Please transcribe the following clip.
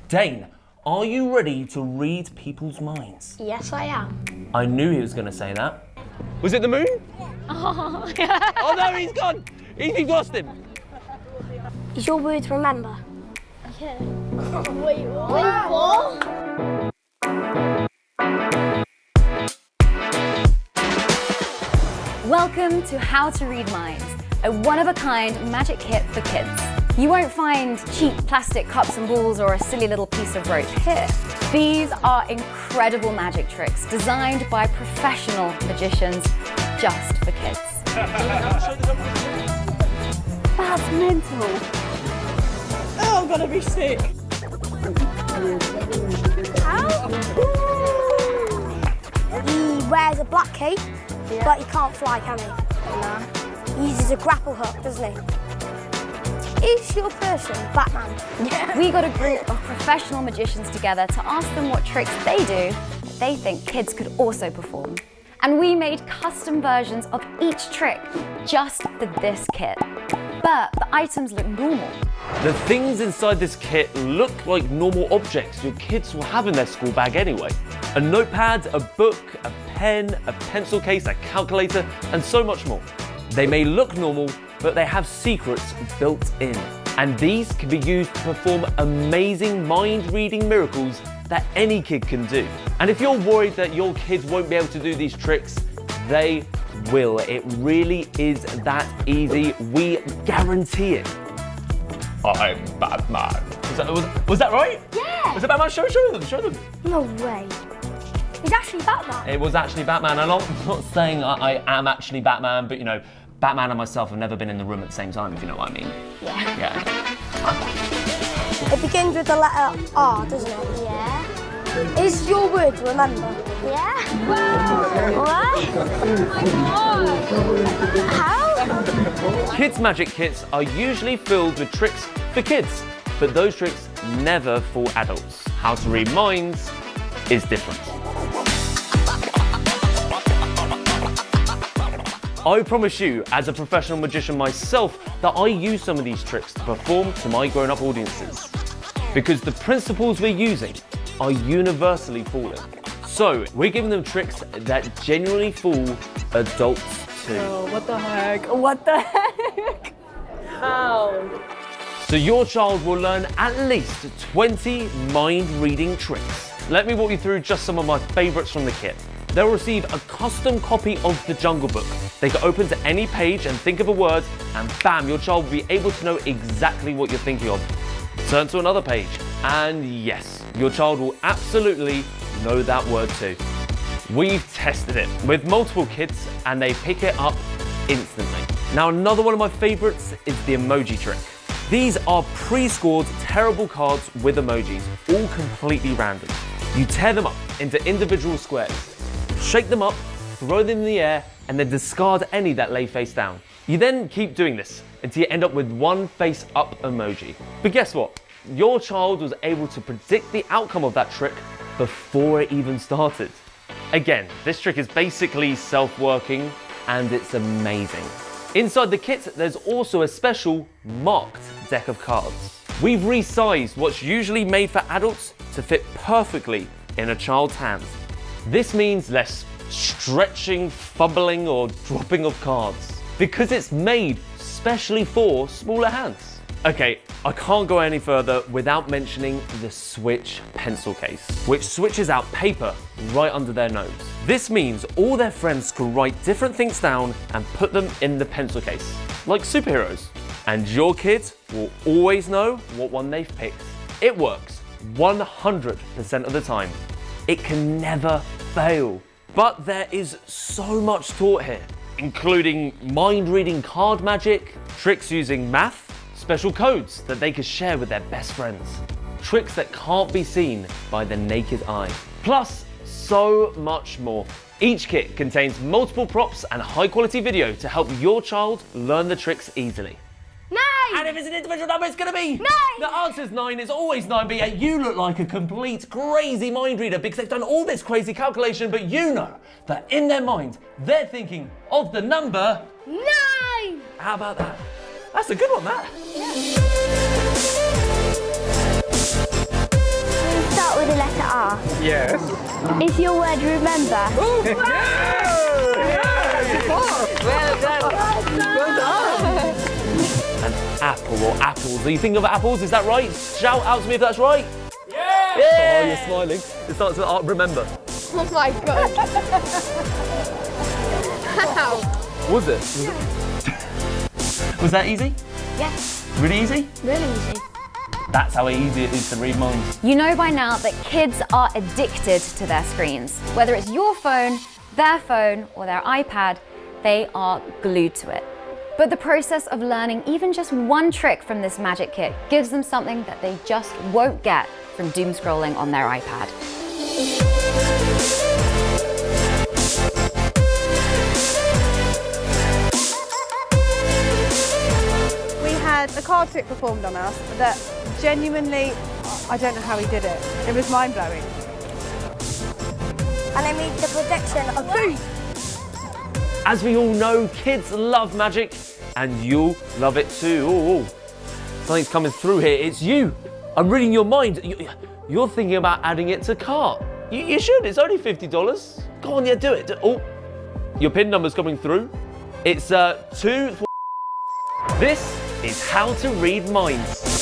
Dane, are you ready to read people's minds? Yes, I am. I knew he was going to say that. Was it the moon? Oh, Oh no, he's gone. You've lost him. Is your word to remember? Yeah. Wait, what? Welcome to How to Read Minds, a one-of-a-kind magic kit for kids. You won't find cheap plastic cups and balls or a silly little piece of rope here. These are incredible magic tricks designed by professional magicians just for kids. That's mental. Oh, I'm gonna be sick. How? He wears a black cape, but he can't fly, can he? No. He uses a grapple hook, doesn't he? Is your person Batman? Yeah. We got a group of professional magicians together to ask them what tricks they do that they think kids could also perform. And we made custom versions of each trick just for this kit. But the items look normal. The things inside this kit look like normal objects your kids will have in their school bag anyway. A notepad, a book, a pen, a pencil case, a calculator, and so much more. They may look normal, but they have secrets built in. And these can be used to perform amazing mind-reading miracles that any kid can do. And if you're worried that your kids won't be able to do these tricks, they will. It really is that easy. We guarantee it. I'm Batman. Was that right? Yeah. Was it Batman? Show them. No way. He's actually Batman. It was actually Batman. And I'm not saying I am actually Batman, but you know, Batman and myself have never been in the room at the same time, if you know what I mean. Yeah. Yeah. It begins with the letter R, doesn't it? Yeah. Is your word to remember? Yeah. Wow. What? Oh my God. How? Kids' magic kits are usually filled with tricks for kids, but those tricks never for adults. How to read minds is different. I promise you, as a professional magician myself, that I use some of these tricks to perform to my grown-up audiences. Because the principles we're using are universally falling. So, we're giving them tricks that genuinely fool adults too. Oh, what the heck? What the heck? How? So your child will learn at least 20 mind-reading tricks. Let me walk you through just some of my favorites from the kit. They'll receive a custom copy of the Jungle Book. They can open to any page and think of a word, and bam, your child will be able to know exactly what you're thinking of. Turn to another page, and yes, your child will absolutely know that word too. We've tested it with multiple kids, and they pick it up instantly. Now, another one of my favorites is the emoji trick. These are pre-scored terrible cards with emojis, all completely random. You tear them up into individual squares, shake them up, throw them in the air, and then discard any that lay face down. You then keep doing this until you end up with one face up emoji. But guess what? Your child was able to predict the outcome of that trick before it even started. Again, this trick is basically self-working, and it's amazing. Inside the kit, there's also a special marked deck of cards. We've resized what's usually made for adults to fit perfectly in a child's hands. This means less stretching, fumbling, or dropping of cards, because it's made specially for smaller hands. Okay, I can't go any further without mentioning the Switch pencil case, which switches out paper right under their nose. This means all their friends can write different things down and put them in the pencil case, like superheroes. And your kid will always know what one they've picked. It works 100% of the time. It can never fail. But there is so much taught here, including mind-reading card magic, tricks using math, special codes that they could share with their best friends, tricks that can't be seen by the naked eye, plus so much more. Each kit contains multiple props and high-quality video to help your child learn the tricks easily. 9! And if it's an individual number, it's going to be 9! The answer's 9. It's always 9, but yet you look like a complete crazy mind reader because they've done all this crazy calculation, but you know that in their mind, they're thinking of the number 9! How about that? That's a good one, that. Yeah. Yes. Is your word remember? An apple or apples. Are you thinking of apples? Is that right? Shout out to me if that's right. Yeah! Oh, you're smiling. It starts with remember. Oh my god. How? Was it? Was that easy? Yes. Really easy? Really easy. That's how easy it is to read minds. You know by now that kids are addicted to their screens. Whether it's your phone, their phone, or their iPad, they are glued to it. But the process of learning even just one trick from this magic kit gives them something that they just won't get from doom scrolling on their iPad. We had a card trick performed on us that genuinely, I don't know how he did it. It was mind-blowing. And I made the protection of food. As we all know, kids love magic, and you'll love it too. Oh, something's coming through here. It's you. I'm reading your mind. You're thinking about adding it to cart. You should. It's only $50. Go on, yeah, do it. Oh, your PIN number's coming through. It's 2. This is how to read minds.